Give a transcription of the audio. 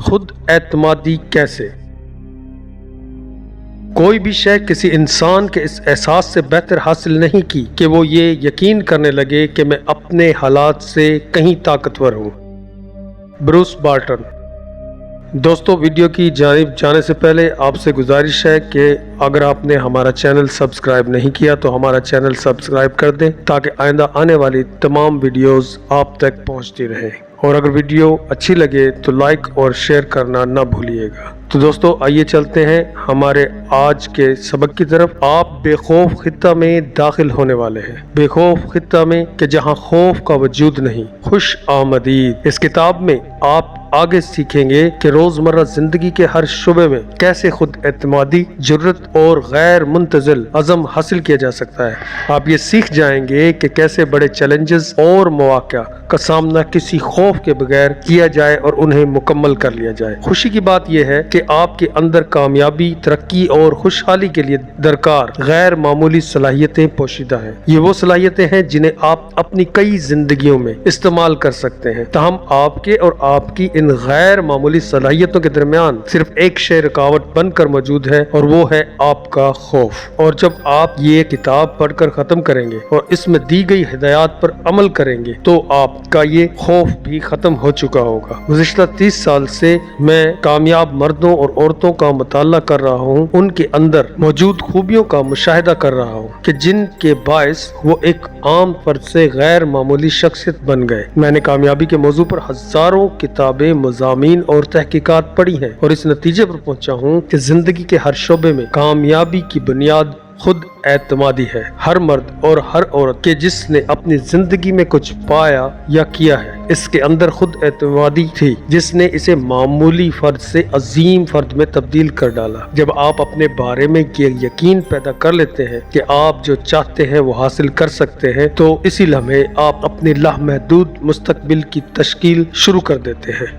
खुद एतमादी कैसे? कोई भी शय किसी इंसान के इस एहसास से बेहतर हासिल नहीं की कि वो ये यकीन करने लगे कि मैं अपने हालात से कहीं ताकतवर हूँ। Bruce Barton. दोस्तों, वीडियो की जानिब जाने से पहले आपसे गुजारिश है कि अगर आपने हमारा चैनल सब्सक्राइब नहीं किया तो हमारा चैनल सब्सक्राइब कर दें ताकि आइंदा आने वाली तमाम वीडियोस आप तक पहुंचती रहें, और अगर वीडियो अच्छी लगे तो लाइक और शेयर करना ना भूलिएगा। तो दोस्तों, आइए चलते हैं हमारे आज के सबक की तरफ। आप बेखौफ खित्ता में दाखिल होने वाले हैं। बेखौफ खित्ता में कि जहां खौफ का वजूद नहीं। खुश आमदीद। इस किताब में आप आगे सीखेंगे कि रोजमर्रा जिंदगी के हर शुबे में कैसे खुद एतमादी, जुर्रत और गैर मुंतजिल अज़म हासिल किया जा सकता है। आप ये सीख जाएंगे कि कैसे बड़े चैलेंजेस और मौक़ा का सामना किसी खौफ के बगैर किया जाए और उन्हें मुकम्मल कर लिया जाए। खुशी की बात यह है कि आपके अंदर कामयाबी, तरक्की और खुशहाली के लिए दरकार गैर मामूली सलाहियतें पोशीदा हैं। ये वो सलाहियतें हैं जिन्हें आप अपनी कई जिंदगियों में इस्तेमाल कर सकते हैं। तहम आपके और आपकी इन गैर मामूली सलाहियतों के दरमियान सिर्फ एक शय रुकावट बनकर मौजूद है, और वो है आपका खौफ। और जब आप ये किताब पढ़कर खत्म करेंगे और इसमें दी गई हिदायत पर अमल करेंगे तो आपका ये खौफ भी खत्म हो चुका होगा। गुज़िश्ता 30 साल से मैं कामयाब मर्दों और औरतों का मुताला कर रहा हूँ, उनके अंदर मौजूद खूबियों का मुशाहिदा कर रहा हूँ कि जिनके बायस वो एक आम फर्द से गैर मामूली शख्सियत बन गए। मैंने कामयाबी के मौजू पर हजारों किताबें, मज़ामीन और तहकीकात पढ़ी हैं और इस नतीजे पर पहुंचा हूँ कि जिंदगी के हर शोबे में कामयाबी की बुनियाद खुद एतमादी है। हर मर्द और हर औरत के जिसने अपनी जिंदगी में कुछ पाया या किया है, इसके अंदर खुद एतमादी थी जिसने इसे मामूली फर्द से अजीम फर्द में तब्दील कर डाला। जब आप अपने बारे में ये यकीन पैदा कर लेते हैं कि आप जो चाहते हैं वो हासिल कर सकते हैं, तो इसी लम्हे आप अपने लामहदूद मुस्तकबिल की तश्कील शुरू कर देते हैं।